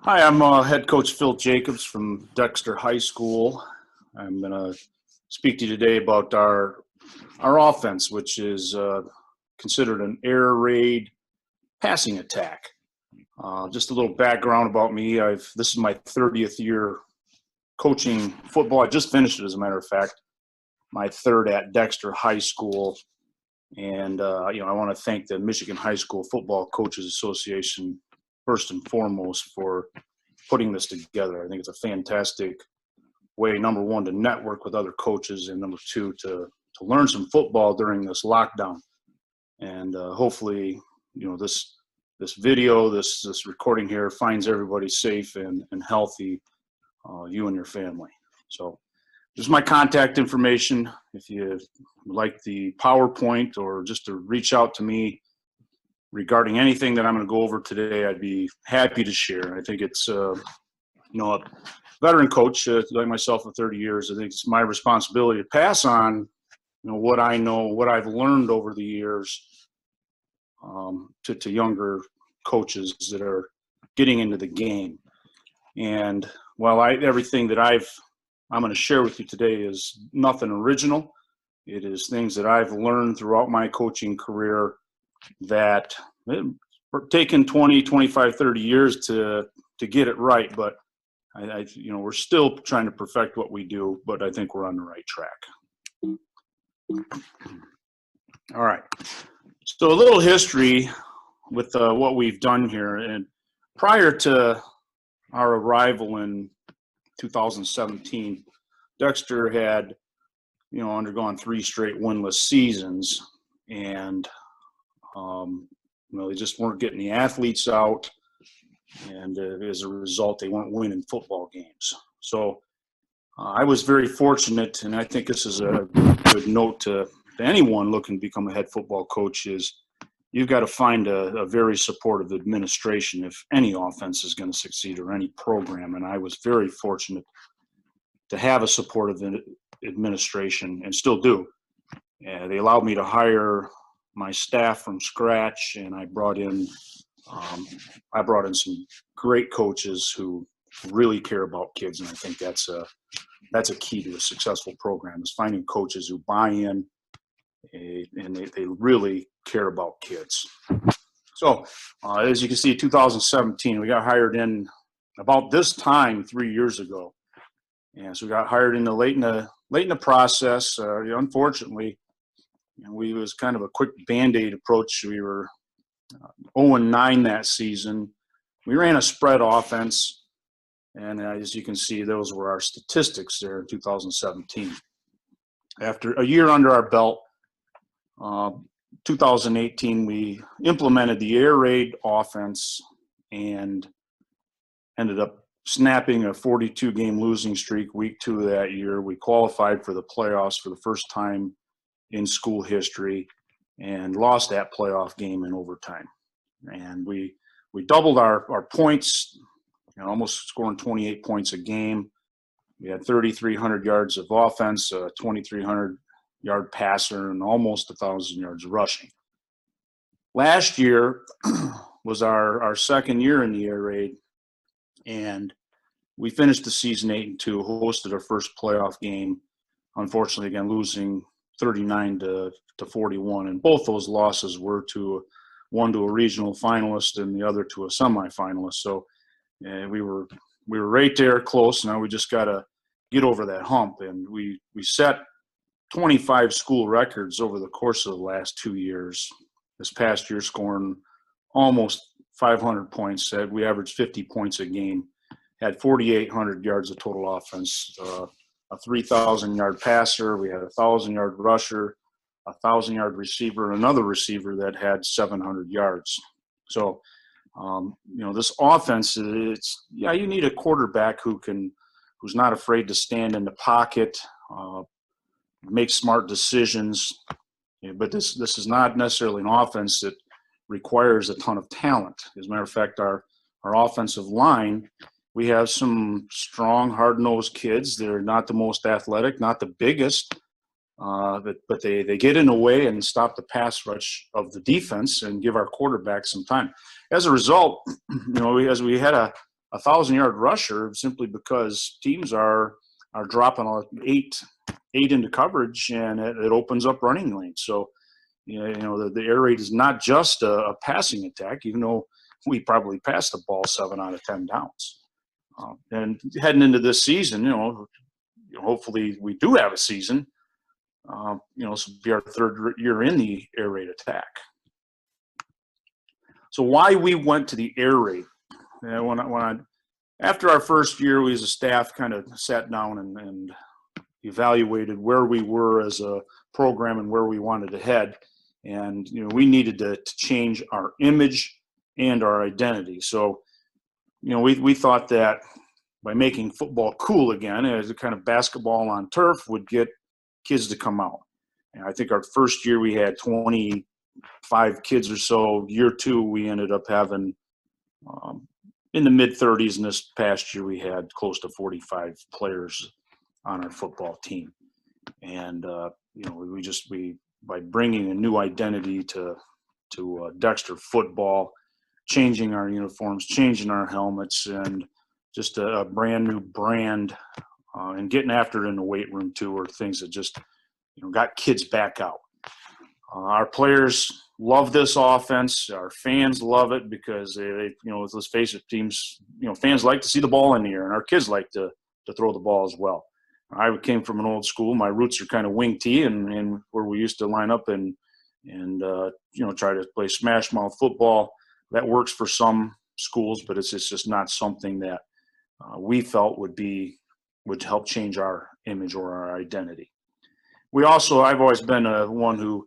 Hi, I'm head coach Phil Jacobs from Dexter High School. I'm going to speak to you today about our offense, which is considered an air raid passing attack. Just a little background about me. This is my 30th year coaching football. I just finished it, as a matter of fact, my third at Dexter High School. And I want to thank the Michigan High School Football Coaches Association first and foremost for putting this together. I think it's a fantastic way, number one, to network with other coaches, and number two, to learn some football during this lockdown. And hopefully, this video, this recording here finds everybody safe and healthy, you and your family. So this is my contact information. If you like the PowerPoint or just to reach out to me regarding anything that I'm going to go over today, I'd be happy to share. I think it's, a veteran coach like myself for 30 years. I think it's my responsibility to pass on, what I know, what I've learned over the years to younger coaches that are getting into the game. And while everything that I'm going to share with you today is nothing original, it is things that I've learned throughout my coaching career that we're taking 20, 25, 30 years to get it right, but we're still trying to perfect what we do, but I think we're on the right track. All right. So a little history with what we've done here. And prior to our arrival in 2017, Dexter had, undergone 3 straight winless seasons, and they just weren't getting the athletes out, and as a result, they weren't winning football games. So I was very fortunate, and I think this is a good note to anyone looking to become a head football coach, is you've got to find a very supportive administration if any offense is going to succeed, or any program. And I was very fortunate to have a supportive administration, and still do. They allowed me to hire my staff from scratch, and I brought in some great coaches who really care about kids, and I think that's a key to a successful program, is finding coaches who buy in and they really care about kids. So as you can see, 2017, we got hired in about this time 3 years ago, and so we got hired in late in the process. Unfortunately, we was kind of a quick Band-Aid approach. We were 0-9 that season. We ran a spread offense, and as you can see, those were our statistics there in 2017. After a year under our belt, 2018, we implemented the air raid offense and ended up snapping a 42-game losing streak week 2 of that year. We qualified for the playoffs for the first time in school history, and lost that playoff game in overtime. And we doubled our points, almost scoring 28 points a game. We had 3,300 yards of offense, a 2,300-yard passer, and almost 1,000 yards rushing. Last year was our second year in the air raid, and we finished the season 8-2, hosted our first playoff game, unfortunately, again, losing 39 to 41, and both those losses were one to a regional finalist and the other to a semifinalist. So we were right there close. Now we just got to get over that hump, and we set 25 school records over the course of the last 2 years. This past year, scoring almost 500 points. We averaged 50 points a game, had 4,800 yards of total offense, a 3,000-yard passer. We had a 1,000-yard rusher, a 1,000-yard receiver, another receiver that had 700 yards. So, this offense, you need a quarterback who's not afraid to stand in the pocket, make smart decisions. But this is not necessarily an offense that requires a ton of talent. As a matter of fact, our offensive line, we have some strong, hard-nosed kids. They're not the most athletic, not the biggest, but they get in the way and stop the pass rush of the defense and give our quarterback some time. As a result, as we had a 1,000-yard rusher simply because teams are dropping eight into coverage, and it opens up running lanes. So, the air raid is not just a passing attack, even though we probably passed the ball 7 out of 10 downs. And heading into this season, hopefully we do have a season. This will be our 3rd year in the air raid attack. So why we went to the air raid? After our first year, we as a staff kind of sat down and evaluated where we were as a program and where we wanted to head. And, we needed to change our image and our identity. So, we thought that by making football cool again, as a kind of basketball on turf would get kids to come out. And I think our first year we had 25 kids or so. Year 2, we ended up having in the mid-30s, and this past year we had close to 45 players on our football team. And we by bringing a new identity to Dexter football, changing our uniforms, changing our helmets, and just a brand new brand, and getting after it in the weight room too, are things that just got kids back out. Our players love this offense. Our fans love it because let's face it, fans like to see the ball in the air, and our kids like to throw the ball as well. I came from an old school. My roots are kind of wing T, and where we used to line up and try to play smash mouth football. That works for some schools, but it's just not something that we felt would help change our image or our identity. I've always been one who,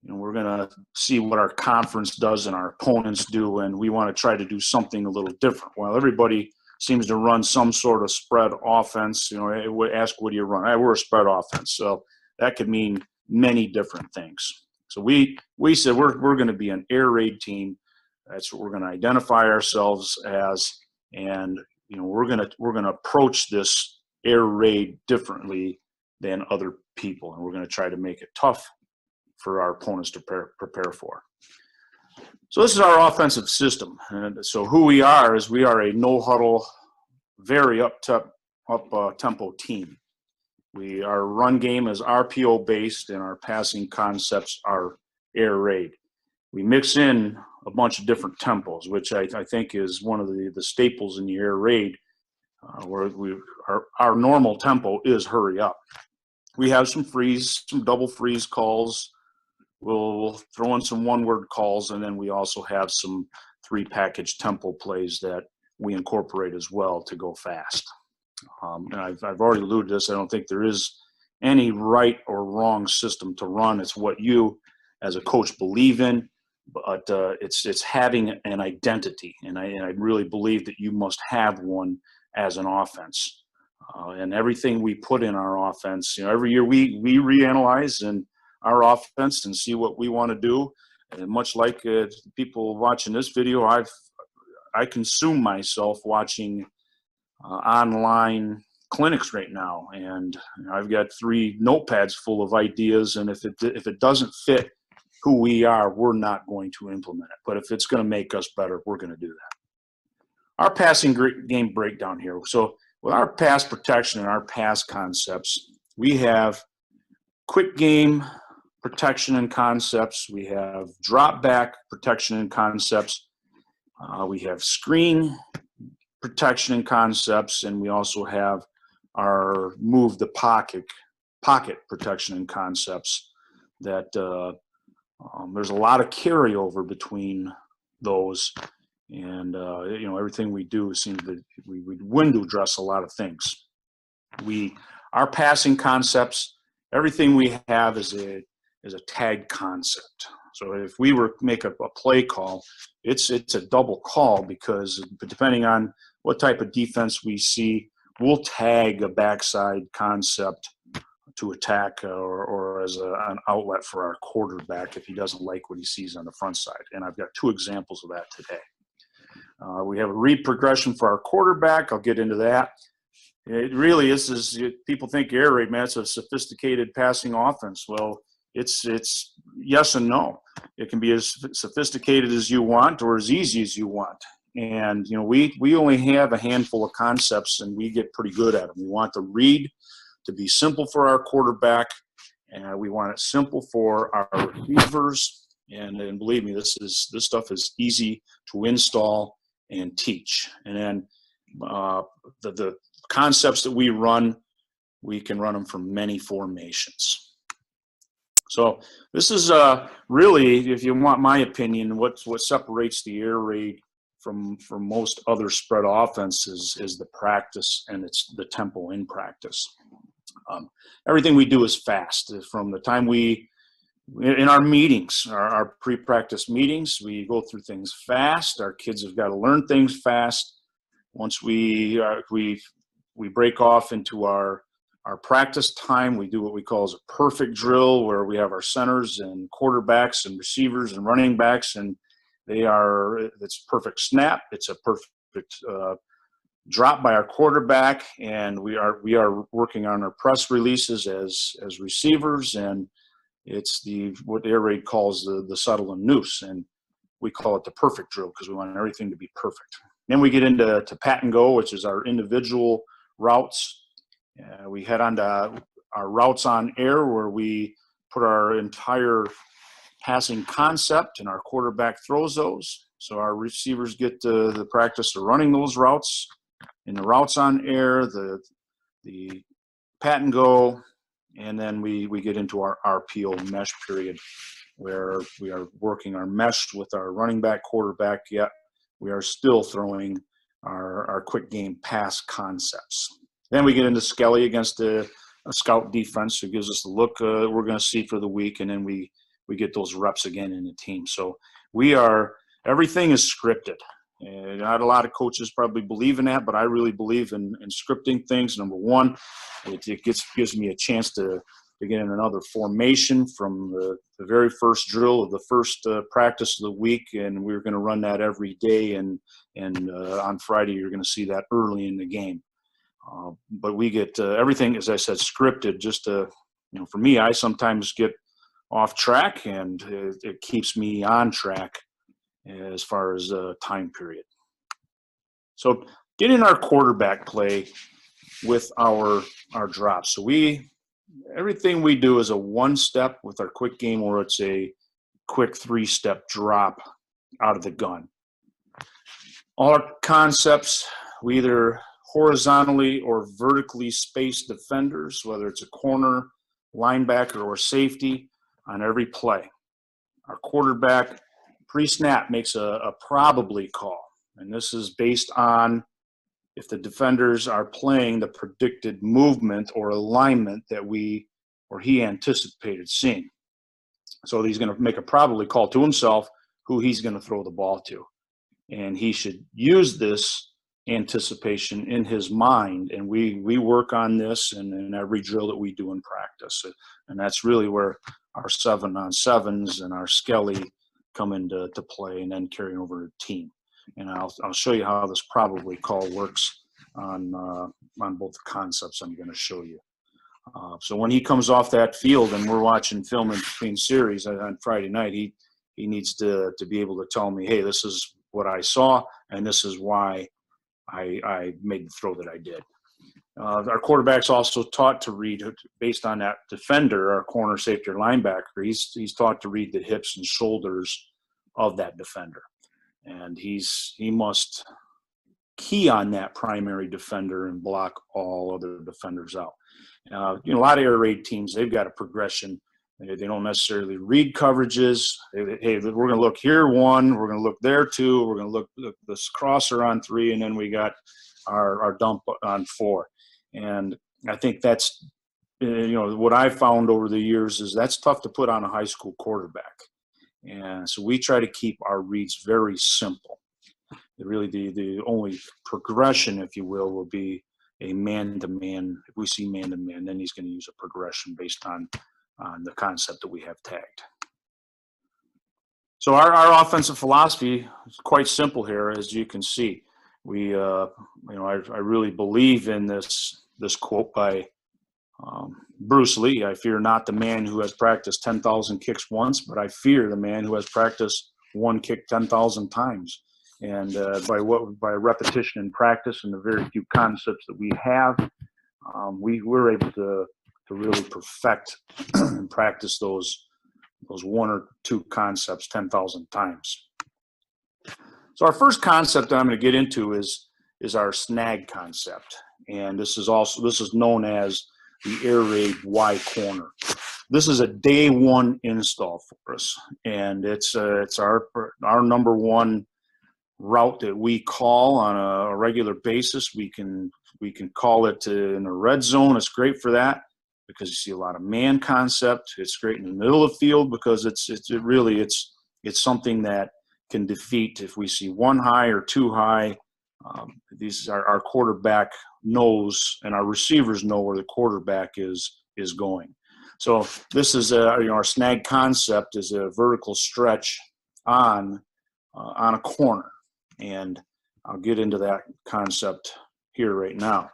we're going to see what our conference does and our opponents do, and we want to try to do something a little different. While everybody seems to run some sort of spread offense, ask what do you run? We're a spread offense, so that could mean many different things. So we said we're going to be an air raid team. That's what we're going to identify ourselves as, and we're going to approach this air raid differently than other people, and we're going to try to make it tough for our opponents to prepare for. So this is our offensive system. And so who we are is we are a no-huddle, very up-tempo team. Our run game is RPO-based, and our passing concepts are air raid. We mix in a bunch of different tempos, which I think is one of the staples in the air raid, where our normal tempo is hurry up. We have some double freeze calls. We'll throw in some one-word calls, and then we also have some 3-package tempo plays that we incorporate as well to go fast. And I've already alluded to this. I don't think there is any right or wrong system to run. It's what you, as a coach, believe in, but it's having an identity, and I really believe that you must have one as an offense. And everything we put in our offense, every year we reanalyze and our offense and see what we want to do. And much like people watching this video, I consume myself watching online clinics right now, and I've got 3 notepads full of ideas. And if it doesn't fit who we are, we're not going to implement it. But if it's going to make us better, we're going to do that. Our passing game breakdown here. So with our pass protection and our pass concepts, we have quick game protection and concepts. We have drop back protection and concepts. We have screen protection and concepts, and we also have our move the pocket protection and concepts. That there's a lot of carryover between those, and everything we do seems that we window dress a lot of things. Our passing concepts, everything we have is a tag concept. So if we were to make a play call, it's a double call, because depending on what type of defense we see, we'll tag a backside concept to attack or as an outlet for our quarterback if he doesn't like what he sees on the front side. And I've got 2 examples of that today. We have a read progression for our quarterback. I'll get into that. It really is people think air raid, man, it's a sophisticated passing offense. Well, it's yes and no. It can be as sophisticated as you want or as easy as you want. And, we only have a handful of concepts, and we get pretty good at them. We want the read to be simple for our quarterback, and we want it simple for our receivers. And believe me, this stuff is easy to install and teach. And then the concepts that we run, we can run them from many formations. So this is really, if you want my opinion, what separates the air raid from most other spread offenses is the practice, and it's the tempo in practice. Everything we do is fast. From the time in our meetings, our pre-practice meetings, we go through things fast. Our kids have got to learn things fast. Once we break off into our practice time, we do what we call as a perfect drill, where we have our centers and quarterbacks and receivers and running backs, and it's perfect snap. It's a perfect drop by our quarterback, and we are working on our press releases as receivers, and it's what the air raid calls the settle and noose, and we call it the perfect drill because we want everything to be perfect. Then we get into pat and go, which is our individual routes. We head on to our routes on air, where we put our entire passing concept, and our quarterback throws those. So our receivers get the practice of running those routes. In the routes on air, the pat and go, and then we get into our RPO mesh period, where we are working our mesh with our running back, quarterback, yet we are still throwing our quick game pass concepts. Then we get into Skelly against a scout defense, who gives us the look we're going to see for the week, and then we get those reps again in the team. So everything is scripted. And not a lot of coaches probably believe in that, but I really believe in scripting things. Number one, it gives me a chance to get in another formation from the very first drill of the first practice of the week, and we're going to run that every day. And on Friday, you're going to see that early in the game. But we get everything, as I said, scripted. Just for me, I sometimes get off track, and it keeps me on track as far as time period. So getting our quarterback play with our drops. So everything we do is a one-step with our quick game, or it's a quick three-step drop out of the gun. All our concepts, we either horizontally or vertically spaced defenders, whether it's a corner, linebacker, or safety, on every play. Our quarterback pre-snap makes a probably call, and this is based on if the defenders are playing the predicted movement or alignment that he anticipated seeing. So he's going to make a probably call to himself who he's going to throw the ball to, and he should use this anticipation in his mind, and we work on this in every drill that we do in practice, and that's really where our 7-on-7s and our Skelly come into play, and then carrying over to the team. And I'll show you how this probably call works on both the concepts I'm going to show you. So when he comes off that field and we're watching film in between series on Friday night, he needs to be able to tell me, hey, this is what I saw, and this is why I made the throw that I did. Our quarterback's also taught to read, based on that defender, our corner, safety, or linebacker, he's taught to read the hips and shoulders of that defender. And he must key on that primary defender and block all other defenders out. A lot of air raid teams, they've got a progression. They don't necessarily read coverages. Hey, we're going to look here 1, we're going to look there 2, we're going to look this crosser on 3, and then we got our dump on 4. And I think that's, what I've found over the years is that's tough to put on a high school quarterback. And so we try to keep our reads very simple. Really, the only progression, if you will be a man-to-man. If we see man-to-man, then he's going to use a progression based on the concept that we have tagged. So our offensive philosophy is quite simple here, as you can see. I really believe in this quote by Bruce Lee. I fear not the man who has practiced 10,000 kicks once, but I fear the man who has practiced one kick 10,000 times. And by repetition and practice and the very few concepts that we have, we were able to really perfect and practice those one or two concepts 10,000 times. So our first concept that I'm going to get into is our snag concept, and this is known as the Air Raid Y corner. This is a day one install for us, and it's our number one route that we call on a regular basis. We can call it in the red zone. It's great for that because you see a lot of man concept. It's great in the middle of the field because it's something that can defeat if we see one high or two high. These are our quarterback knows and our receivers know where the quarterback is going. So this is our snag concept is a vertical stretch on a corner, and I'll get into that concept here right now.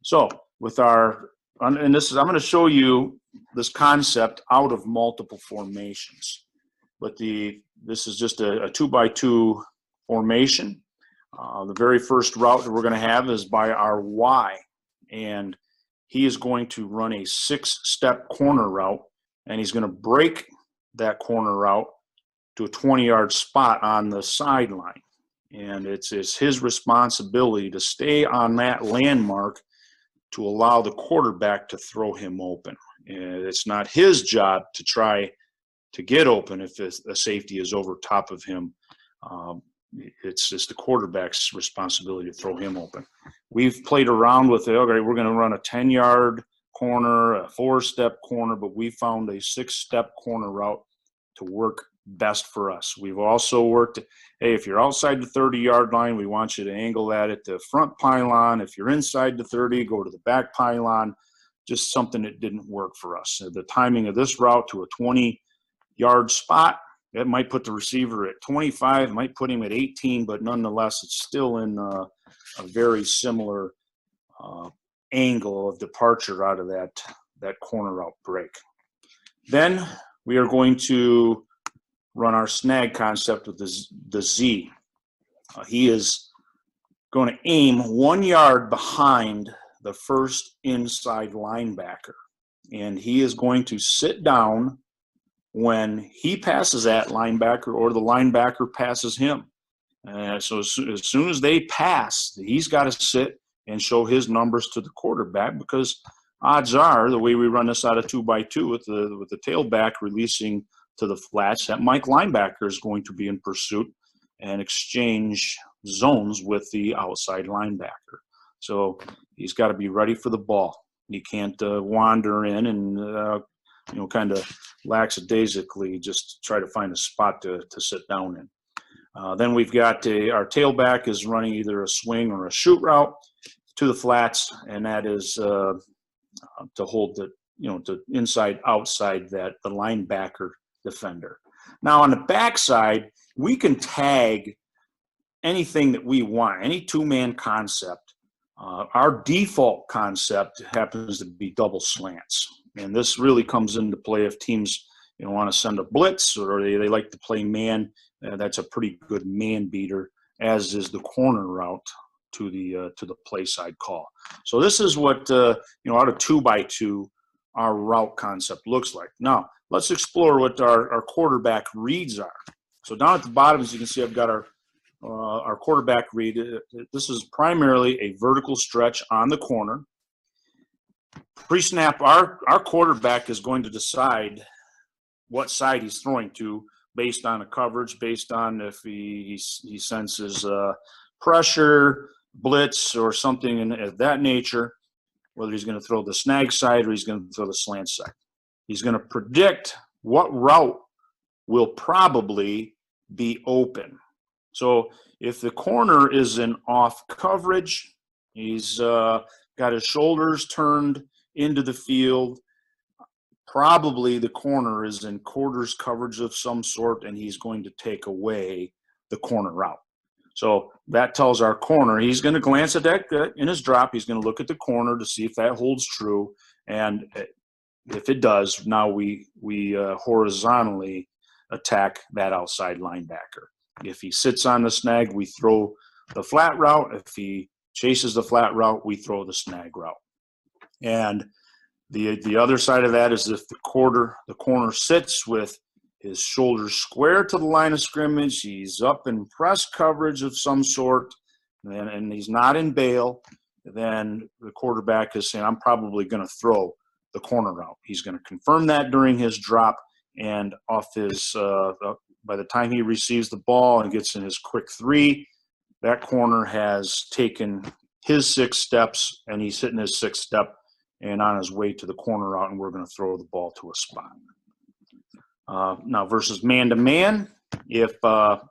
So with I'm going to show you this concept out of multiple formations, but this is just a 2x2 formation. The very first route that we're going to have is by our Y, and he is going to run a 6-step corner route, and he's going to break that corner route to a 20-yard spot on the sideline. And it's his responsibility to stay on that landmark to allow the quarterback to throw him open. And it's not his job to try to get open if a safety is over top of him. It's just the quarterback's responsibility to throw him open. We've played around with it. Okay, we're going to run a 10-yard corner, a 4-step corner, but we found a 6-step corner route to work best for us. We've also worked, hey, if you're outside the 30-yard line, we want you to angle that at the front pylon. If you're inside the 30, go to the back pylon. Just something that didn't work for us. The timing of this route to a 20-yard spot, that might put the receiver at 25, might put him at 18, but nonetheless, it's still in a very similar angle of departure out of that corner route break. Then we are going to run our snag concept with the Z. He is going to aim 1 yard behind the first inside linebacker, and he is going to sit down when he passes that linebacker or the linebacker passes him. So as soon as they pass, he's got to sit and show his numbers to the quarterback, because odds are, the way we run this out of 2x2 with the tailback releasing to the flats, that Mike linebacker is going to be in pursuit and exchange zones with the outside linebacker. So he's got to be ready for the ball. He can't wander in and kind of lackadaisically just try to find a spot to sit down in. Then we've got our tailback is running either a swing or a shoot route to the flats, and that is to hold to inside outside the linebacker defender. Now on the backside, we can tag anything that we want, any two-man concept. Our default concept happens to be double slants, and this really comes into play if teams want to send a blitz or they like to play man. That's a pretty good man beater, as is the corner route to the play side call. So this is what out of 2x2 our route concept looks like. Now let's explore what our quarterback reads are. So down at the bottom, as you can see, I've got our quarterback read. This is primarily a vertical stretch on the corner. Pre-snap, our quarterback is going to decide what side he's throwing to based on the coverage, based on if he senses pressure, blitz, or something of that nature, whether he's going to throw the snag side or he's going to throw the slant side. He's going to predict what route will probably be open. So if the corner is in off coverage, he's got his shoulders turned into the field, probably the corner is in quarters coverage of some sort, and he's going to take away the corner route. So that tells our corner he's going to glance at that in his drop. He's going to look at the corner to see if that holds true, and if it does, now we horizontally attack that outside linebacker. If he sits on the snag, we throw the flat route. If he chases the flat route, we throw the snag route. And the other side of that is if the corner sits with his shoulders square to the line of scrimmage, he's up in press coverage of some sort, and he's not in bail, then the quarterback is saying, I'm probably going to throw the corner route. He's going to confirm that during his drop, and off his by the time he receives the ball and gets in his quick three, that corner has taken his 6 steps, and he's hitting his 6th step and on his way to the corner route, and we're going to throw the ball to a spot. Now versus man-to-man, if I've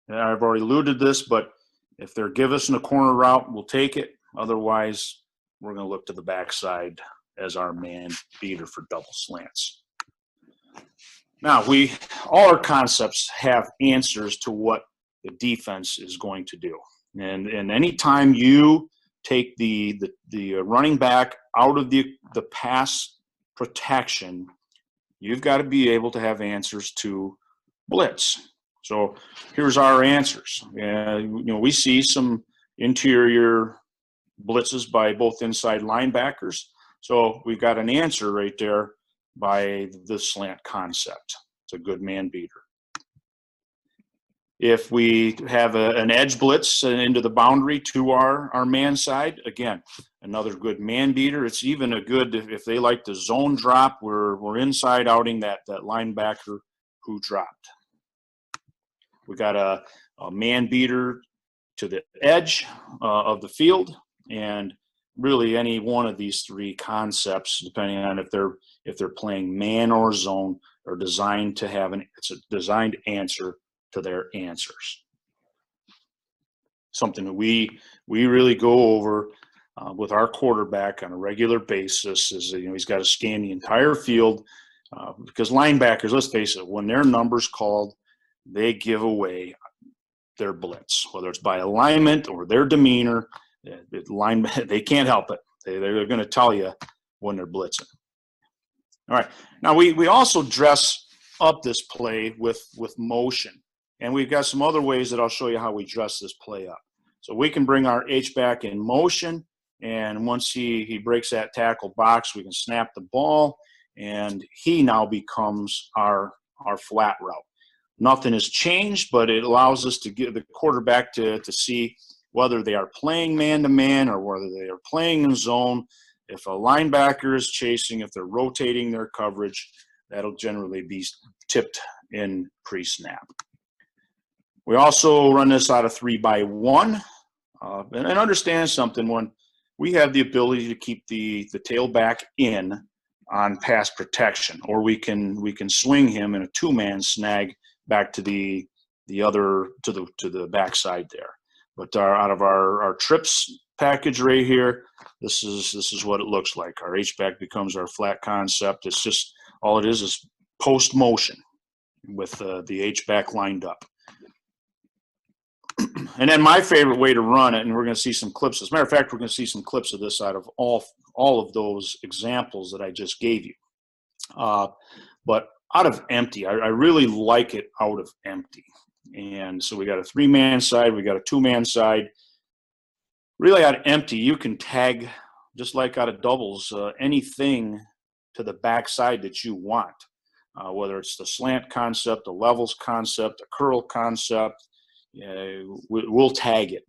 already alluded to this, but if they're giving us in a corner route, we'll take it. Otherwise, we're going to look to the backside as our man beater for double slants. Now, all our concepts have answers to what the defense is going to do. And anytime you take the running back out of the pass protection, you've got to be able to have answers to blitz. So here's our answers. We see some interior blitzes by both inside linebackers. So we've got an answer right there by the slant concept. It's a good man beater. If we have an edge blitz into the boundary to our man side, again, another good man beater. It's even a good, if they like the zone drop, we're inside outing that linebacker who dropped. We got a man beater to the edge of the field, and really any one of these 3 concepts, depending on if they're playing man or zone, are designed to have it's a designed answer to their answers. Something that we really go over with our quarterback on a regular basis is he's got to scan the entire field because linebackers, let's face it, when their number's called, they give away their blitz, whether it's by alignment or their demeanor. They can't help it. They're going to tell you when they're blitzing. All right. Now we also dress up this play with motion, and we've got some other ways that I'll show you how we dress this play up. So we can bring our H-back in motion, and once he breaks that tackle box, we can snap the ball, and he now becomes our flat route. Nothing has changed, but it allows us to get the quarterback to see whether they are playing man-to-man or whether they are playing in zone. If a linebacker is chasing, if they're rotating their coverage, that'll generally be tipped in pre-snap. We also run this out of 3-by-1. And understand something, when we have the ability to keep the tailback in on pass protection, or we can swing him in a 2-man snag back to the backside there. But out of our trips package right here, this is what it looks like. Our H-back becomes our flat concept. It's just all it is post motion with the H-back lined up. And then my favorite way to run it, and we're going to see some clips. As a matter of fact, we're going to see some clips of this out of all of those examples that I just gave you. But out of empty, I really like it out of empty. And so we got a 3-man side, we got a 2-man side. Really out of empty, you can tag, just like out of doubles, anything to the backside that you want, whether it's the slant concept, the levels concept, the curl concept. We'll tag it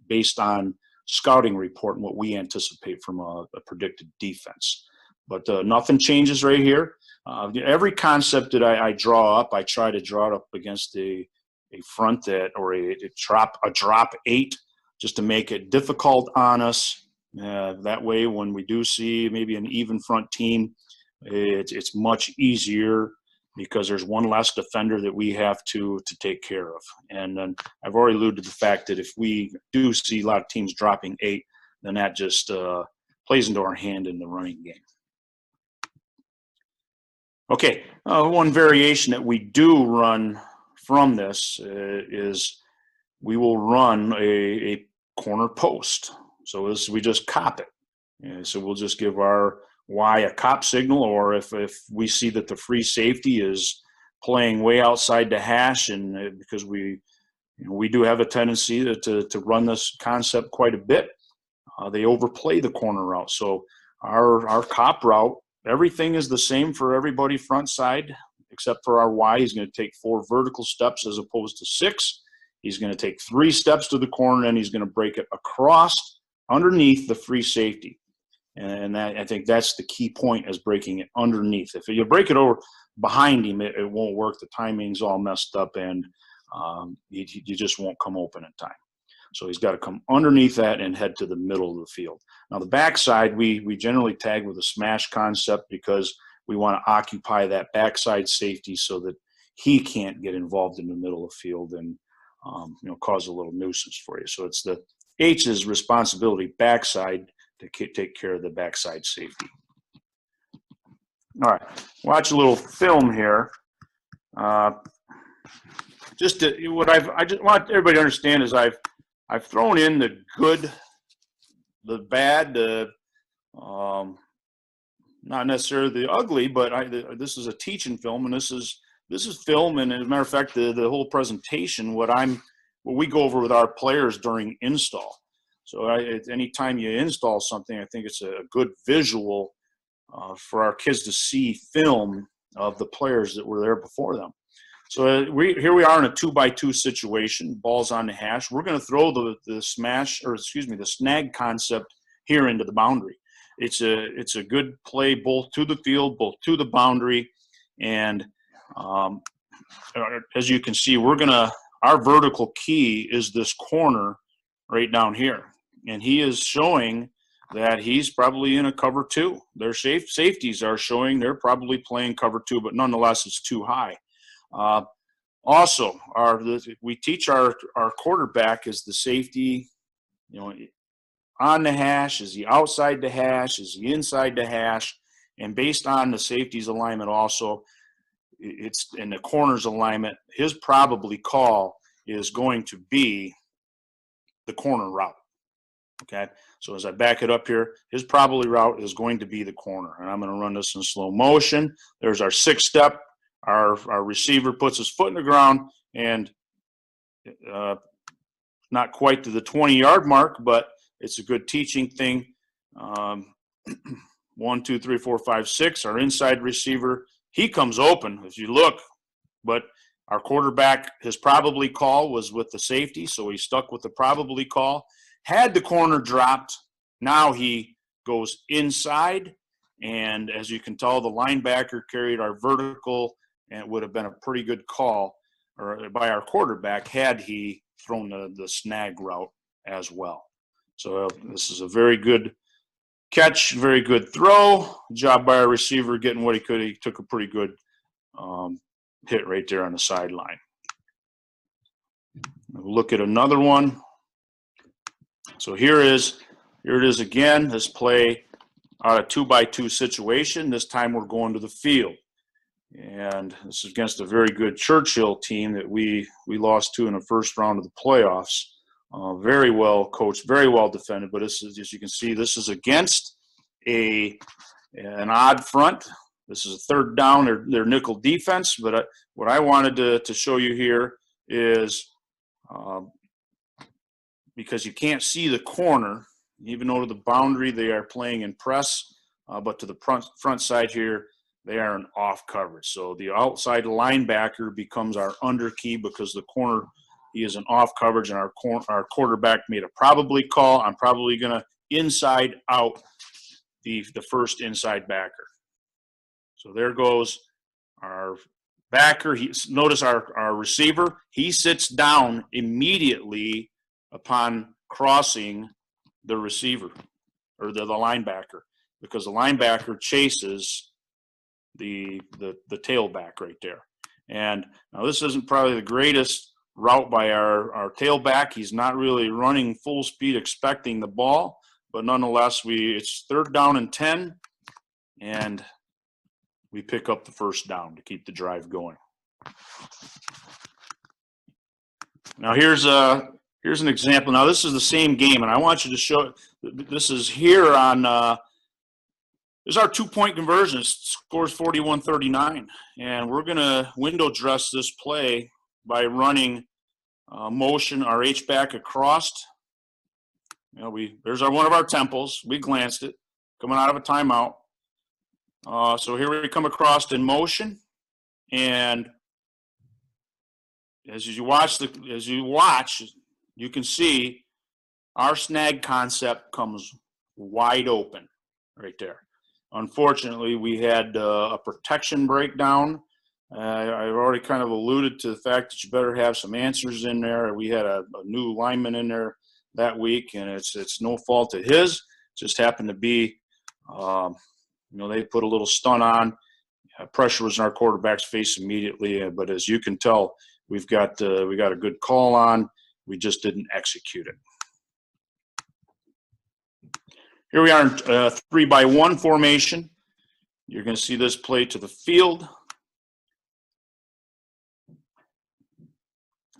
based on scouting report and what we anticipate from a predicted defense. But nothing changes right here. Every concept that I draw up, I try to draw it up against a front that, or a drop 8, just to make it difficult on us. That way, when we do see maybe an even front team, it's much easier because there's one less defender that we have to take care of. And then I've already alluded to the fact that if we do see a lot of teams dropping 8, then that just plays into our hand in the running game. Okay, one variation that we do run from this is we will run a corner post. So we just cop it. And so we'll just give our Y a cop signal, or if we see that the free safety is playing way outside the hash, and because we we do have a tendency to run this concept quite a bit. They overplay the corner route. So our cop route, everything is the same for everybody front side, except for our Y. He's going to take 4 vertical steps as opposed to 6. He's going to take 3 steps to the corner, and he's going to break it across underneath the free safety. And that, I think that's the key point, is breaking it underneath. If you break it over behind him, it won't work. The timing's all messed up, and you just won't come open in time. So he's got to come underneath that and head to the middle of the field. Now the backside, we generally tag with a smash concept because we want to occupy that backside safety so that he can't get involved in the middle of the field and cause a little nuisance for you. So it's the H's responsibility backside to take care of the backside safety. All right, watch a little film here. I just want everybody to understand is I've thrown in the good, the bad, not necessarily the ugly, but this is a teaching film, and this is film, and as a matter of fact, the whole presentation, what we go over with our players during install. So anytime you install something, I think it's a good visual for our kids to see film of the players that were there before them. So here we are in a 2-by-2 situation. Ball's on the hash. We're going to throw the snag concept here into the boundary. It's a good play both to the field, both to the boundary, and as you can see, our vertical key is this corner right down here, and he is showing that he's probably in a cover 2. Their safeties are showing they're probably playing cover 2, but nonetheless it's too high. Also, we teach our quarterback is the safety, on the hash, is he outside the hash, is he inside the hash, and based on the safety's alignment also, it's in the corner's alignment, his probably call is going to be the corner route. Okay, so as I back it up here, his probably route is going to be the corner, and I'm going to run this in slow motion. There's our 6th step. Our receiver puts his foot in the ground, and not quite to the 20-yard mark, but it's a good teaching thing. 1, 2, 3, 4, 5, 6. Our inside receiver, he comes open if you look, but our quarterback, his probably call was with the safety, so he stuck with the probably call. Had the corner dropped, now he goes inside, and as you can tell, the linebacker carried our vertical, and it would have been a pretty good call by our quarterback had he thrown the snag route as well. So this is a very good catch, very good throw. Job by our receiver getting what he could. He took a pretty good hit right there on the sideline. We'll look at another one. So here it is again, this play out of 2-by-2 situation. This time we're going to the field. And this is against a very good Churchill team that we lost to in the first round of the playoffs. Very well coached, very well defended, but this is, as you can see, this is against an odd front. This is a 3rd down, their nickel defense, but what I wanted to show you here is because you can't see the corner, even though to the boundary they are playing in press, but to the front side here, they are in off coverage. So the outside linebacker becomes our under key because the corner, he is an off coverage, and our quarterback made a probably call. I'm probably going to inside out the first inside backer. So there goes our backer. Notice our receiver. He sits down immediately upon crossing the receiver or the linebacker, because the linebacker chases the tailback right there. And now this isn't probably the greatest route by our tailback. He's not really running full speed expecting the ball, but nonetheless, it's 3rd down and 10, and we pick up the 1st down to keep the drive going. Now here's an example. Now this is the same game, and I want you to show. This is here on. This is our 2-point conversion. It scores 41-39, and we're going to window dress this play by running motion our H-back across. You know, there's one of our temples. We glanced it, coming out of a timeout. So here we come across in motion, and as you watch, you can see our snag concept comes wide open right there. Unfortunately, we had a protection breakdown. I've already kind of alluded to the fact that you better have some answers in there. We had a new lineman in there that week, and it's no fault of his. It just happened to be, they put a little stun on. Pressure was in our quarterback's face immediately, but as you can tell, we got a good call on. We just didn't execute it. Here we are in 3-by-1 formation. You're going to see this play to the field.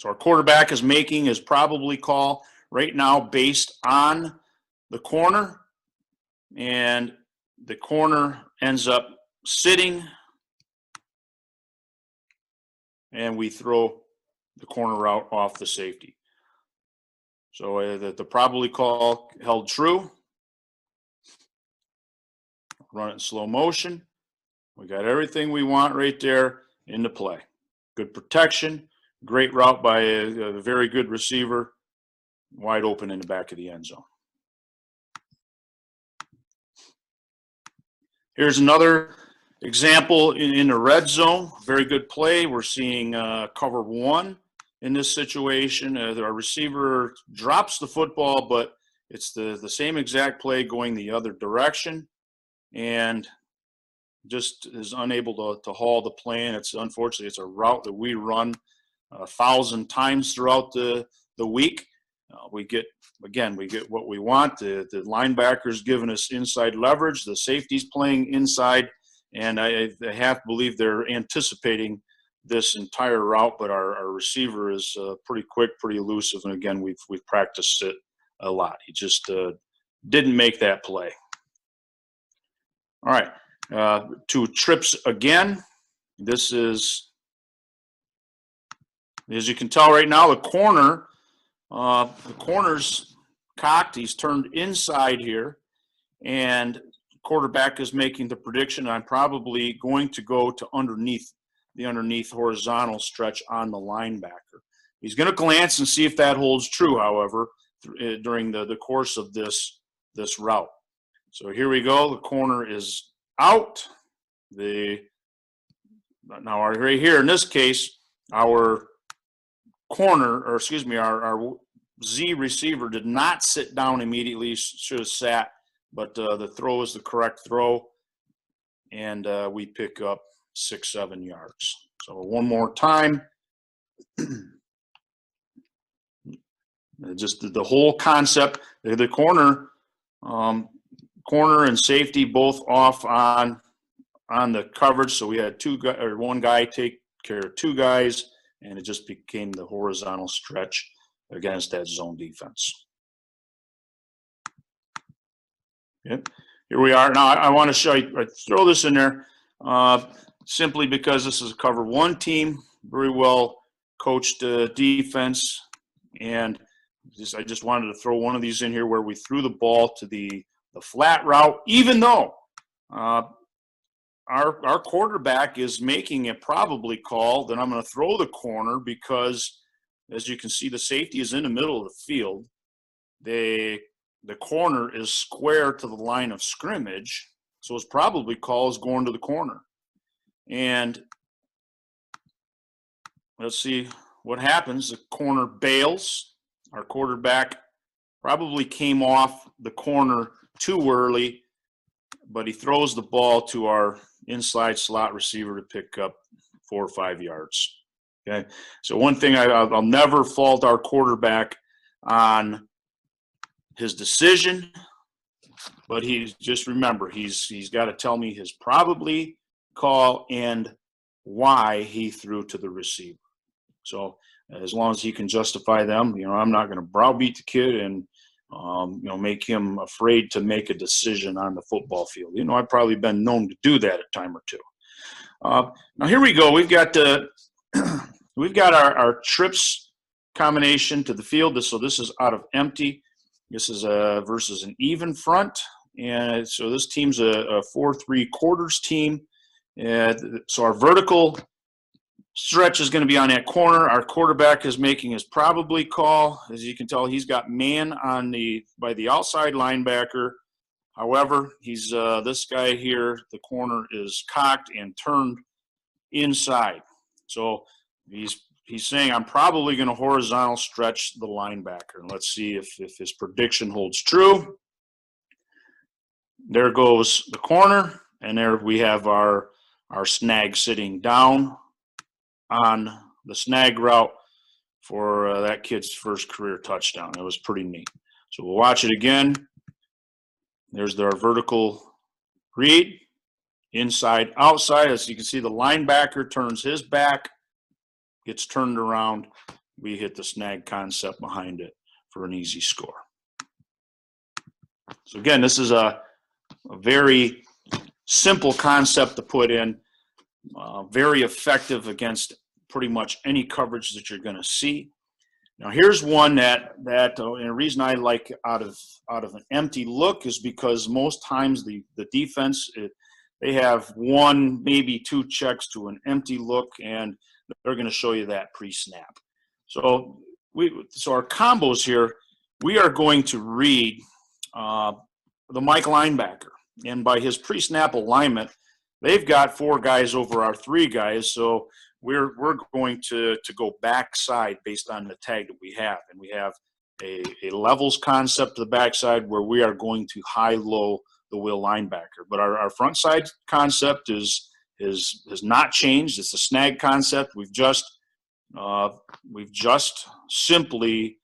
So our quarterback is making his probably call right now based on the corner, and the corner ends up sitting, and we throw the corner route off the safety. So the probably call held true. Run it in slow motion. We got everything we want right there into play. Good protection, great route by a very good receiver, wide open in the back of the end zone. Here's another example in the red zone. Very good play. We're seeing cover one in this situation. Our receiver drops the football, but it's the same exact play going the other direction, and just is unable to haul the plane. Unfortunately, it's a route that we run 1,000 times throughout the week. We get what we want. The linebackers giving us inside leverage. The safety's playing inside, and I have to believe they're anticipating this entire route. But our receiver is pretty quick, pretty elusive, and again, we've practiced it a lot. He just didn't make that play. All right, 2 trips again. This is, as you can tell right now, the corner's cocked. He's turned inside here, and quarterback is making the prediction. I'm probably going to go to underneath horizontal stretch on the linebacker. He's going to glance and see if that holds true, however, during the course of this route. So here we go. The corner is out. Now right here in this case, our Z receiver did not sit down immediately. Should have sat, but the throw is the correct throw, and we pick up 6-7 yards. So one more time. Just the whole concept. The corner and safety both off on the coverage. So we had one guy take care of 2 guys, and it just became the horizontal stretch against that zone defense. Yep. Here we are. Now I want to show you, I throw this in there simply because this is a cover 1 team, very well coached defense, and I just wanted to throw one of these in here where we threw the ball to the flat route, even though our quarterback is making a probably call that I'm going to throw the corner because, as you can see, the safety is in the middle of the field. The corner is square to the line of scrimmage, so his probably call is going to the corner. And let's see what happens. The corner bails. Our quarterback probably came off the corner too early, but he throws the ball to our inside slot receiver to pick up 4 or 5 yards. Okay, so one thing I'll never fault our quarterback on his decision, but remember he's got to tell me his probably call and why he threw to the receiver. So as long as he can justify them, I'm not going to browbeat the kid and make him afraid to make a decision on the football field. I've probably been known to do that a time or two. Now here we go. We've got our trips combination to the field. So this is out of empty. This is versus an even front. And so this team's a 4-3 quarters team. So our vertical stretch is going to be on that corner. Our quarterback is making his probably call. As you can tell, he's got man on by the outside linebacker. However, he's this guy here, the corner is cocked and turned inside. So he's saying, I'm probably going to horizontal stretch the linebacker. And let's see if his prediction holds true. There goes the corner, and there we have our snag sitting down on the snag route for that kid's first career touchdown. It was pretty neat. So we'll watch it again. There's our vertical read, inside, outside. As you can see, the linebacker turns his back, gets turned around. We hit the snag concept behind it for an easy score. So again, this is a very simple concept to put in, very effective against pretty much any coverage that you're going to see. Now here's one that and the reason I like out of an empty look is because most times the defense, they have one, maybe two checks to an empty look, and they're going to show you that pre-snap. So our combos here, we are going to read the Mike linebacker, and by his pre-snap alignment, they've got 4 guys over our 3 guys. So we're going to go backside based on the tag that we have, and we have a levels concept to the backside where we are going to high-low the will linebacker. But our front side concept has not changed. It's a snag concept. We've just simply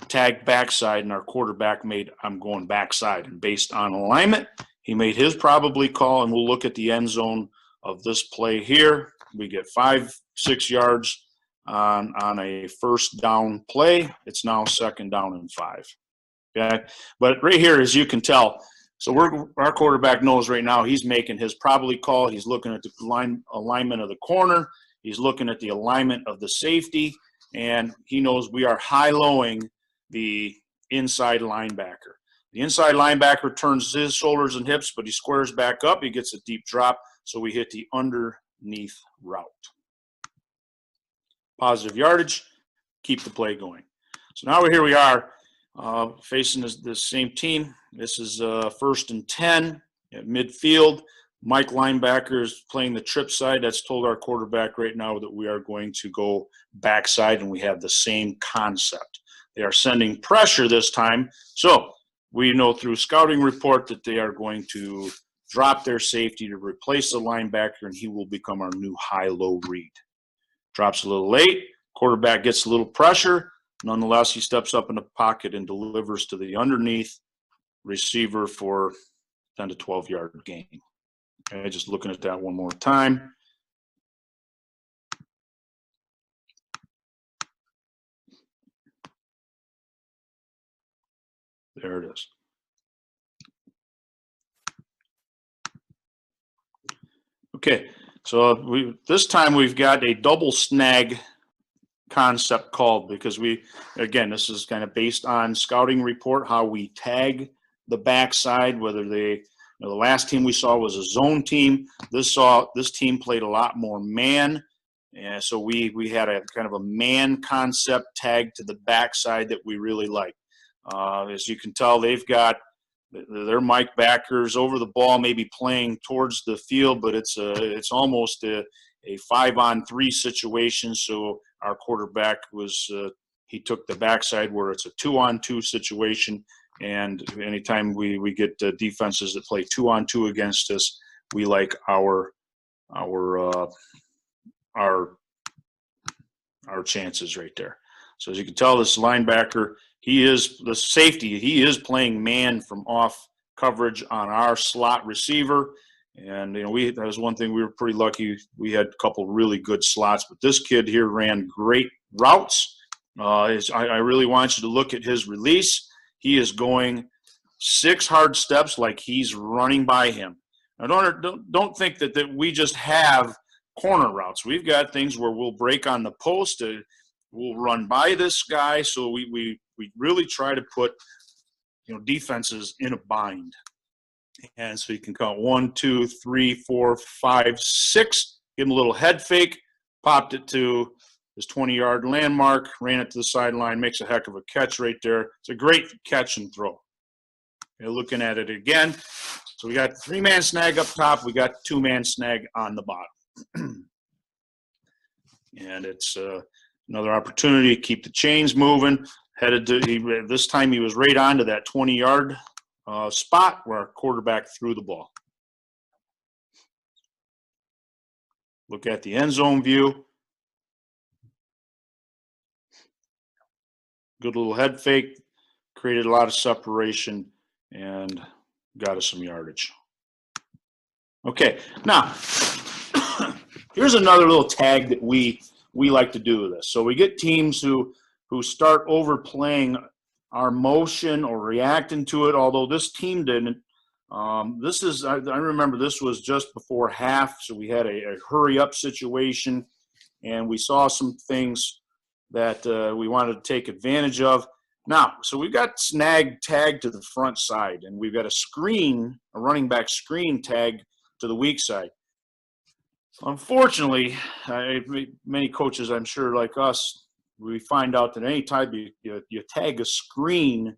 tagged backside, and our quarterback made I'm going backside, and based on alignment, he made his probably call, and we'll look at the end zone of this play here. We get 5-6 yards on a first down play. It's now 2nd down and 5. Okay, but right here, as you can tell, so our quarterback knows right now he's making his probably call. He's looking at the alignment of the corner. He's looking at the alignment of the safety, and he knows we are high-lowing the inside linebacker. The inside linebacker turns his shoulders and hips, but he squares back up. He gets a deep drop, so we hit the underneath route. Positive yardage, keep the play going. So now here we are facing this same team. This is 1st and 10 at midfield. Mike linebacker is playing the trip side. That's told our quarterback right now that we are going to go backside, and we have the same concept. They are sending pressure this time, so we know through scouting report that they are going to drop their safety to replace the linebacker, and he will become our new high-low read. Drops a little late. Quarterback gets a little pressure. Nonetheless, he steps up in the pocket and delivers to the underneath receiver for 10 to 12-yard gain. Okay, just looking at that one more time. There it is. Okay, so this time we've got a double snag concept called, because again, this is kind of based on scouting report, how we tag the backside, whether the last team we saw was a zone team. This team played a lot more man, and so we had a kind of a man concept tag to the backside that we really like. As you can tell, they've got their Mike backers over the ball, maybe playing towards the field, but it's almost a 5-on-3 situation. So our quarterback he took the backside where it's a 2-on-2 situation. And anytime we get defenses that play 2-on-2 against us, we like our chances right there. So as you can tell, this linebacker, he is the safety. He is playing man from off coverage on our slot receiver. And, that was one thing we were pretty lucky. We had a couple really good slots, but this kid here ran great routes. I really want you to look at his release. He is going 6 hard steps like he's running by him. Now, don't think that we just have corner routes. We've got things where we'll break on the post. we'll run by this guy. So we really try to put, defenses in a bind. And so you can count 1, 2, 3, 4, 5, 6. Give him a little head fake, popped it to his 20-yard landmark, ran it to the sideline, makes a heck of a catch right there. It's a great catch and throw. You're looking at it again. So we got 3-man snag up top. We got 2-man snag on the bottom. And it's another opportunity to keep the chains moving. This time he was right onto that 20-yard spot where our quarterback threw the ball. Look at the end zone view. Good little head fake, created a lot of separation, and got us some yardage. Okay, now here's another little tag that we like to do with this. So we get teams who start overplaying our motion or reacting to it, although this team didn't. I remember this was just before half, so we had a hurry-up situation, and we saw some things that we wanted to take advantage of. Now, so we've got snag tag to the front side, and we've got a running back screen tag to the weak side. Unfortunately, many coaches, I'm sure, like us, we find out that any time you tag a screen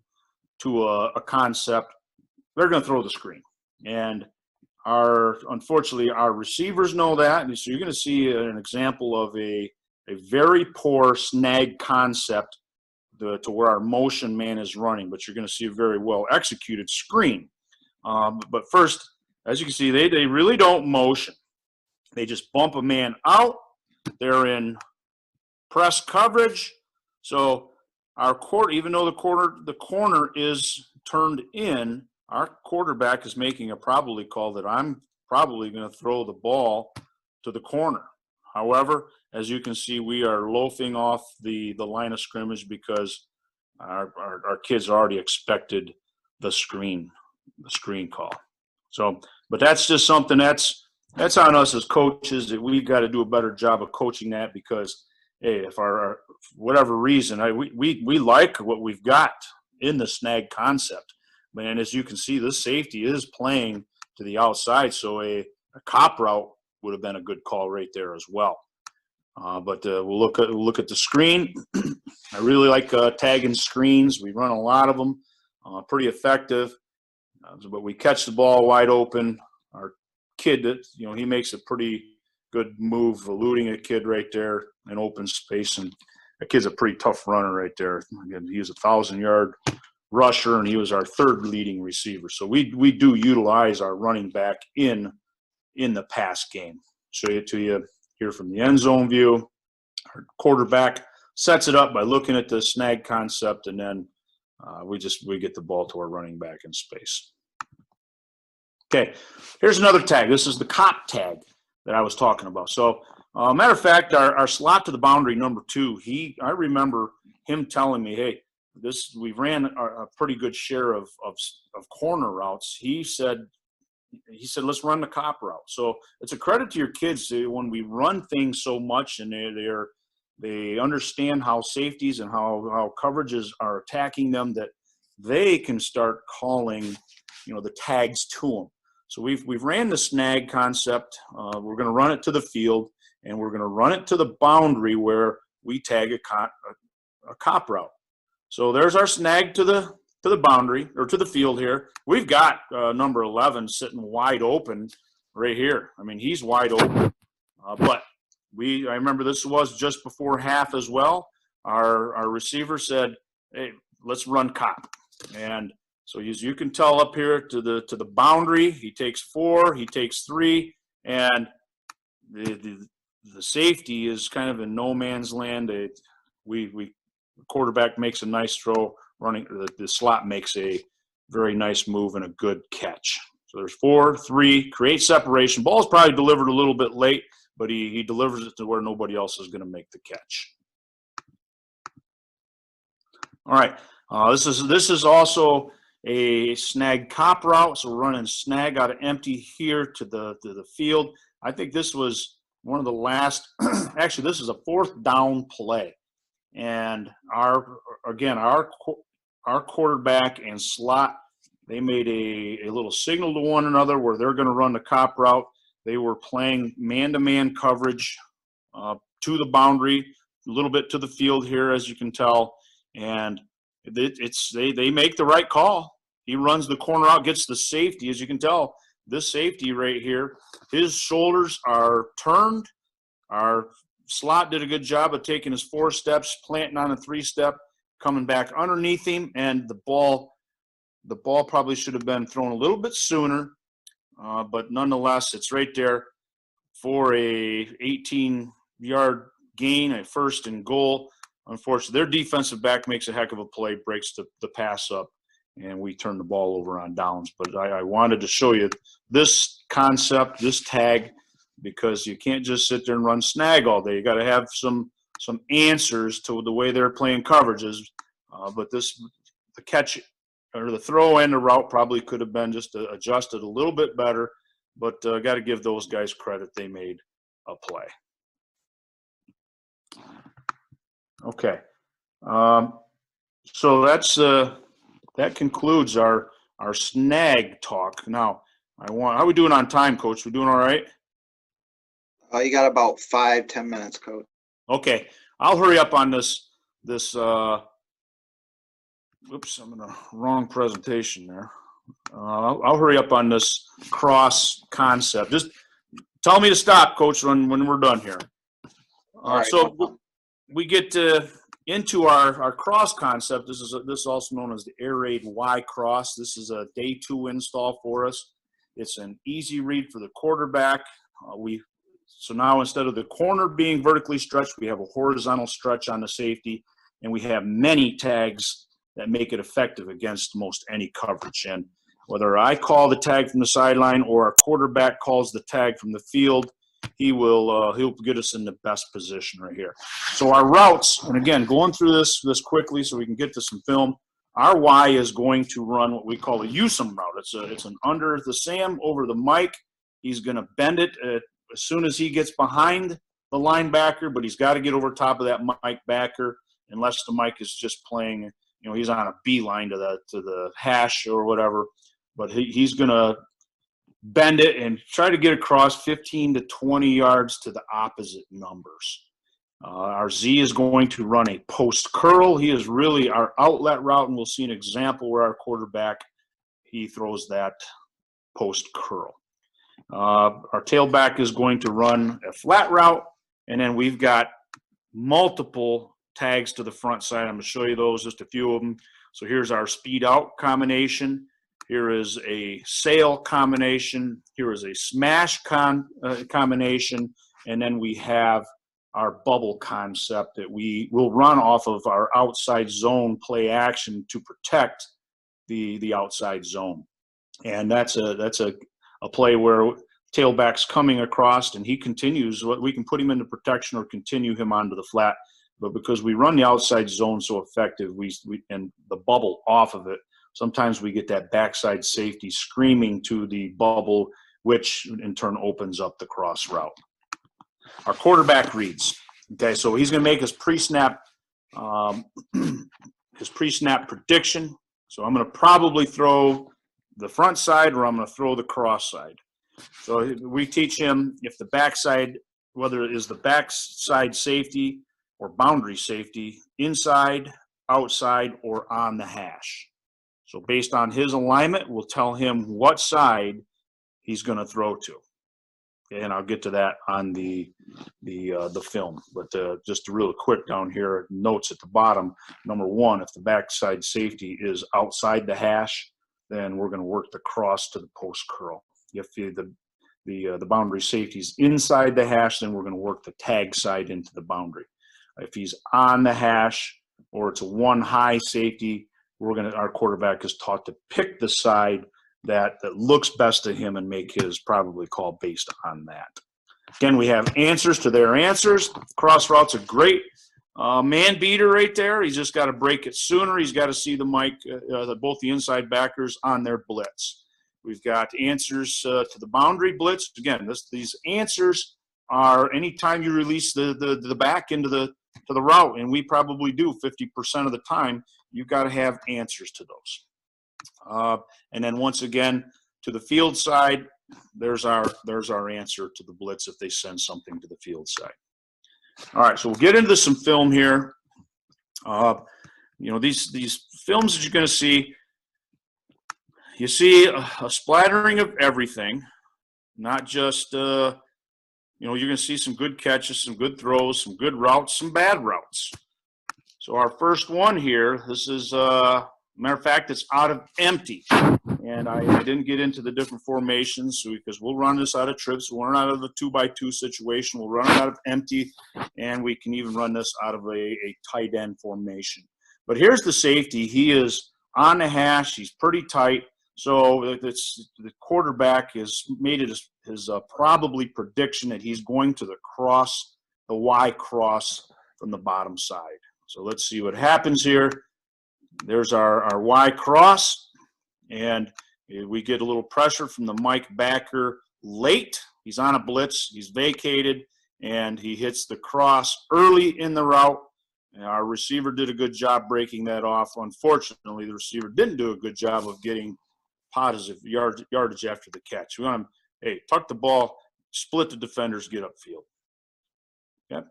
to a concept, they're going to throw the screen. And unfortunately, our receivers know that. And so you're going to see an example of a very poor snag concept to where our motion man is running, but you're going to see a very well executed screen. But first, as you can see, they really don't motion. They just bump a man out. They're in press coverage. So even though the corner is turned in, our quarterback is making a probably call that I'm probably going to throw the ball to the corner. However, as you can see, we are loafing off the line of scrimmage because our kids already expected the screen call. So, but that's just something that's on us as coaches, that we've got to do a better job of coaching that, because, hey, if for whatever reason, we like what we've got in the snag concept. And as you can see, this safety is playing to the outside, so a cop route would have been a good call right there as well. But we'll look at the screen. I really like tagging screens. We run a lot of them, pretty effective. But we catch the ball wide open. Our kid, he makes a pretty good move, eluding a kid right there in open space, and that kid's a pretty tough runner right there. Again, he was a 1,000-yard rusher, and he was our third leading receiver. So we do utilize our running back in the pass game. Show it to you here from the end zone view. Our quarterback sets it up by looking at the snag concept, and then we get the ball to our running back in space. Okay, here's another tag. This is the cop tag that I was talking about. So, matter of fact, our slot to the boundary number 2, I remember him telling me, hey, we ran a pretty good share of corner routes. He said, let's run the cop route. So it's a credit to your kids when we run things so much, and they understand how safeties and how coverages are attacking them, that they can start calling, the tags to them. So we've ran the snag concept. We're going to run it to the field, and we're going to run it to the boundary where we tag a cop route. So there's our snag to the boundary, or to the field here. We've got number 11 sitting wide open right here. I mean, he's wide open. But I remember this was just before half as well. Our receiver said, hey, let's run cop. And so as you can tell up here to the boundary, he takes 4, he takes 3, and the safety is kind of in no man's land. The quarterback makes a nice throw, running the slot makes a very nice move and a good catch. So there's 4, 3, create separation. Ball's probably delivered a little bit late, but he delivers it to where nobody else is going to make the catch. All right, this is also a snag cop route. So we're running snag out of empty here to the field. I think this was one of the last. Actually, this is a 4th down play. And our quarterback and slot, they made a little signal to one another where they're going to run the cop route. They were playing man-to-man coverage to the boundary, a little bit to the field here, as you can tell. And they make the right call. He runs the corner out, gets the safety. As you can tell, this safety right here, his shoulders are turned. Our slot did a good job of taking his 4 steps, planting on a 3-step, coming back underneath him, and the ball probably should have been thrown a little bit sooner, but nonetheless, it's right there for a 18-yard gain, a 1st and goal. Unfortunately, their defensive back makes a heck of a play, breaks the pass up, and we turn the ball over on downs. But I wanted to show you this concept, this tag, because you can't just sit there and run snag all day. You got to have some answers to the way they're playing coverages. But the catch or the throw and the route probably could have been just adjusted a little bit better. But got to give those guys credit. They made a play. Okay. So that concludes our snag talk. Now, how are we doing on time, Coach? We doing all right? You got about 5-10 minutes, Coach. Okay, I'll hurry up on this. Oops, I'm in the wrong presentation there. I'll hurry up on this cross concept. Just tell me to stop, Coach, when we're done here. Right, so we get into our cross concept. This is also known as the Air Raid Y Cross. This is a day 2 install for us. It's an easy read for the quarterback. So now instead of the corner being vertically stretched, we have a horizontal stretch on the safety, and we have many tags that make it effective against most any coverage. And whether I call the tag from the sideline or our quarterback calls the tag from the field, he'll get us in the best position right here. So our routes, and again, going through this quickly so we can get to some film, our Y is going to run what we call a USM route. It's an under the Sam, over the Mike. He's going to bend it as soon as he gets behind the linebacker, but he's got to get over top of that Mike backer, unless the Mike is just playing, he's on a beeline to the hash or whatever. But he's going to bend it and try to get across 15 to 20 yards to the opposite numbers. Our Z is going to run a post curl. He is really our outlet route, and we'll see an example where our quarterback, he throws that post curl. Our tailback is going to run a flat route, and then we've got multiple tags to the front side. I'm going to show you those, just a few of them. So here's our speed out combination. Here is a sail combination. Here is a smash combination. And then we have our bubble concept that we will run off of our outside zone play action to protect the outside zone. And that's a play where tailback's coming across and he continues. We can put him into protection or continue him onto the flat. But because we run the outside zone so effective, and the bubble off of it, sometimes we get that backside safety screaming to the bubble, which in turn opens up the cross route. Our quarterback reads. Okay, so he's going to make his pre-snap prediction. So I'm going to probably throw the front side, or I'm going to throw the cross side. So we teach him if the backside, whether it is the backside safety or boundary safety, inside, outside, or on the hash. So based on his alignment, we'll tell him what side he's going to throw to. Okay, and I'll get to that on the film. But just real quick down here, notes at the bottom. Number 1, if the backside safety is outside the hash, then we're going to work the cross to the post curl. If the boundary safety is inside the hash, then we're going to work the tag side into the boundary. If he's on the hash or it's a 1 high safety, our quarterback is taught to pick the side that looks best to him and make his probably call based on that. Again, we have answers to their answers. Cross route's a great man beater right there. He's just got to break it sooner. He's got to see the Mike, both the inside backers on their blitz. We've got answers to the boundary blitz. Again, these answers are anytime you release the back into the to the route, and we probably do 50% of the time. You've got to have answers to those. And then once again, to the field side, there's our answer to the blitz if they send something to the field side. All right, so we'll get into some film here. These films that you're going to see, you see a splattering of everything, not just, you're going to see some good catches, some good throws, some good routes, some bad routes. So our first one here, this is, matter of fact, it's out of empty. And I didn't get into the different formations because we'll run this out of trips. We'll run out of the 2x2 situation. We'll run it out of empty, and we can even run this out of a tight end formation. But here's the safety. He is on the hash. He's pretty tight. So the quarterback has made it his probably prediction that he's going to the Y cross from the bottom side. So let's see what happens here. There's our Y cross. And we get a little pressure from the Mike backer late. He's on a blitz. He's vacated, and he hits the cross early in the route. And our receiver did a good job breaking that off. Unfortunately, the receiver didn't do a good job of getting positive yardage after the catch. We want him, hey, tuck the ball, split the defenders, get upfield. Okay.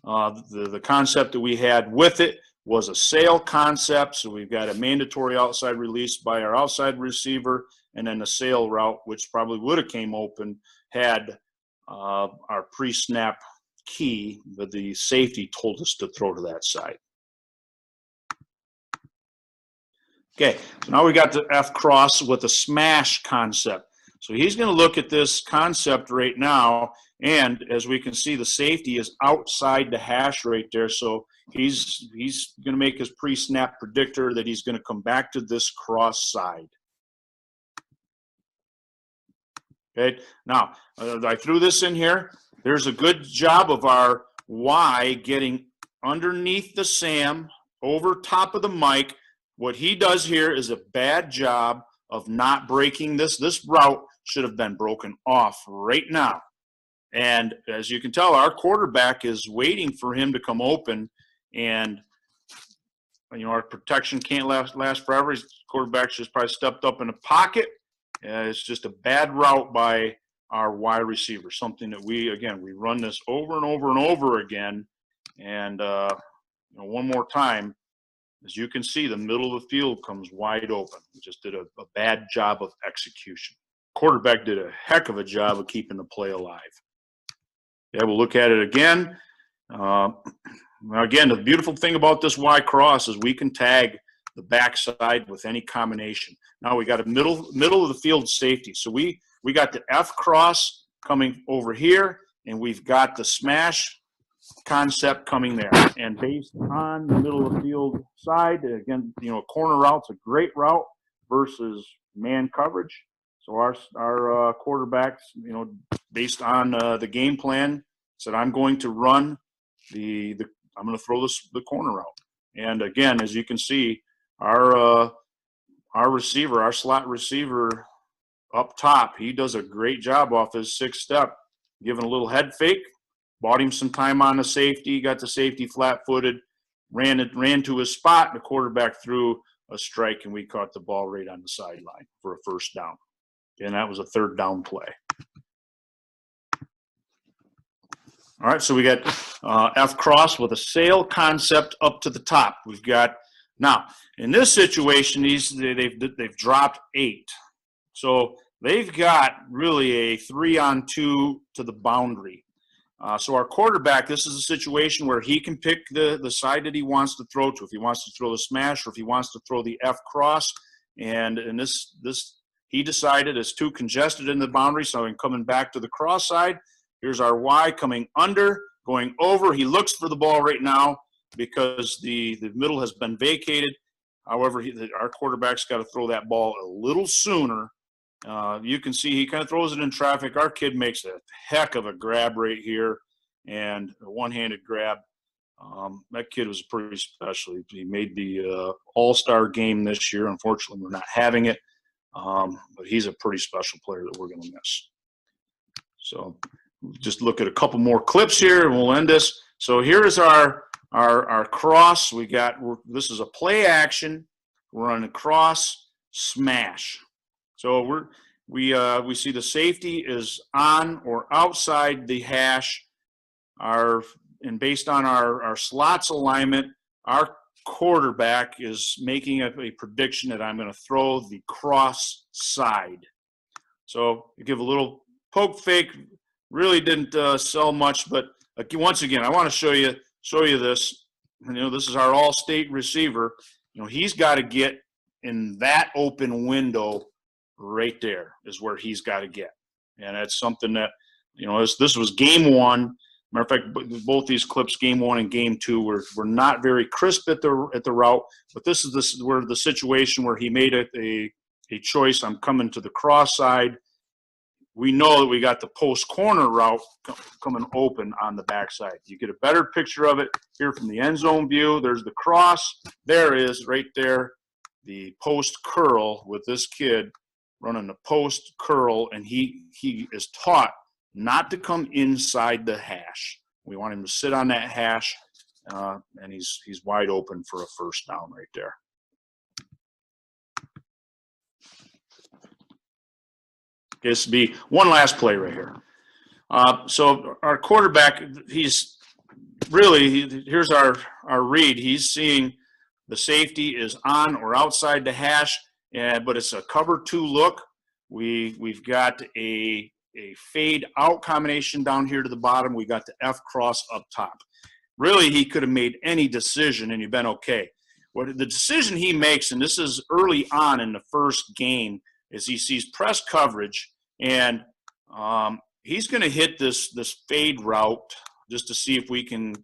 The concept that we had with it was a sail concept. So we've got a mandatory outside release by our outside receiver, and then the sail route, which probably would have came open had our pre-snap key, but the safety told us to throw to that side. Okay, so now we got the F cross with a smash concept. So he's going to look at this concept right now, and as we can see, the safety is outside the hash right there. So he's going to make his pre-snap predictor that he's going to come back to this cross side. Okay, now I threw this in here. There's a good job of our Y getting underneath the Sam, over top of the Mike. What he does here is a bad job of not breaking this. This route should have been broken off right now. And as you can tell, our quarterback is waiting for him to come open, and our protection can't last forever. His quarterback just probably stepped up in the pocket. It's just a bad route by our wide receiver, something that we run this over and over and over again. And one more time, as you can see, the middle of the field comes wide open. We just did a bad job of execution. Quarterback did a heck of a job of keeping the play alive. Yeah, we'll look at it again. Again, the beautiful thing about this Y cross is we can tag the backside with any combination. Now we got a middle of the field safety. So we got the F cross coming over here, and we've got the smash concept coming there. And based on the middle of the field side, again, a corner route's a great route versus man coverage. So our quarterbacks, based on the game plan, said I'm going to run I'm going to throw the corner route. And again, as you can see, our receiver, our slot receiver up top, he does a great job off his 6th step, giving a little head fake, bought him some time on the safety, got the safety flat-footed, ran to his spot, and the quarterback threw a strike, and we caught the ball right on the sideline for a first down. And that was a 3rd down play. All right, so we got F cross with a sail concept up to the top. We've got now in this situation, they've dropped 8, so they've got really a 3-on-2 to the boundary. So our quarterback, this is a situation where he can pick the side that he wants to throw to. If he wants to throw the smash, or if he wants to throw the F cross, and in this he decided it's too congested in the boundary, so I'm coming back to the cross side. Here's our Y coming under, going over. He looks for the ball right now because the middle has been vacated. However, our quarterback's got to throw that ball a little sooner. You can see he kind of throws it in traffic. Our kid makes a heck of a grab right here, and a one-handed grab. That kid was pretty special. He made the all-star game this year. Unfortunately, we're not having it, but he's a pretty special player that we're going to miss. So just look at a couple more clips here, and we'll end this. So here is our our cross, this is a play action. We're on a cross smash. So we see the safety is on or outside the hash. And based on our slots alignment, our quarterback is making a prediction that I'm going to throw the cross side. So I give a little poke fake. Really didn't sell much, but once again, I want to show you this. This is our all-state receiver. He's got to get in that open window right there is where he's got to get, and that's something that this was game one. Matter of fact, both these clips, game one and game two, were not very crisp at the route. But this is where the situation where he made a choice. I'm coming to the cross side. We know that we got the post corner route coming open on the backside. You get a better picture of it here from the end zone view. There's the cross. There is right there, the post curl with this kid running the post curl, and he is taught not to come inside the hash. We want him to sit on that hash, and he's wide open for a first down right there. This will be one last play right here. So our quarterback, here's our read. He's seeing the safety is on or outside the hash, but it's a cover two look. We've got a fade out combination down here to the bottom. We got the F cross up top. Really, he could have made any decision and you've been okay. What the decision he makes, and this is early on in the first game, is he sees press coverage, and he's going to hit this fade route just to see if we can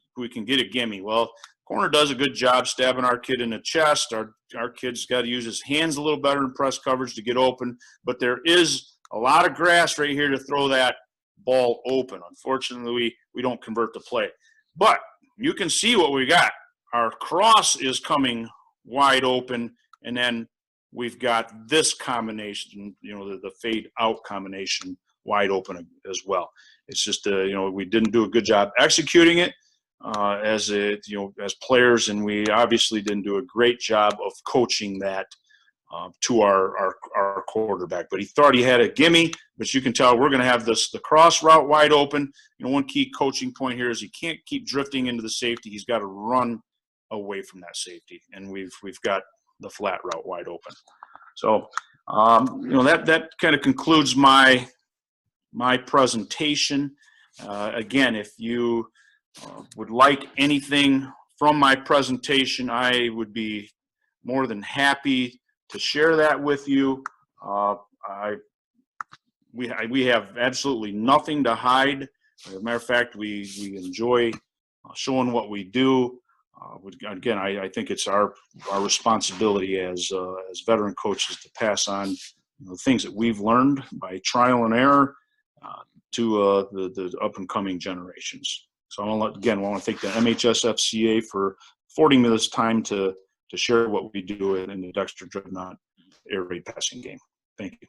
get a gimme. Well, corner does a good job stabbing our kid in the chest. Our kid's got to use his hands a little better in press coverage to get open, but there is a lot of grass right here to throw that ball open. Unfortunately, we don't convert the play. But you can see what we got. Our cross is coming wide open, and then we've got this combination, the fade out combination wide open as well. It's just, we didn't do a good job executing it as players, and we obviously didn't do a great job of coaching that to our quarterback. But he thought he had a gimme, but you can tell we're going to have the cross route wide open. One key coaching point here is he can't keep drifting into the safety. He's got to run away from that safety, and we've got the flat route wide open. So that kind of concludes my presentation. Again, if you would like anything from my presentation, I would be more than happy to share that with you. We have absolutely nothing to hide. As a matter of fact, we enjoy showing what we do. Again, I think it's our responsibility as veteran coaches to pass on the things that we've learned by trial and error to the up and coming generations. So I want to thank the MHSFCA for affording me this time to share what we do in the Dexter Dreadnought air raid passing game. Thank you.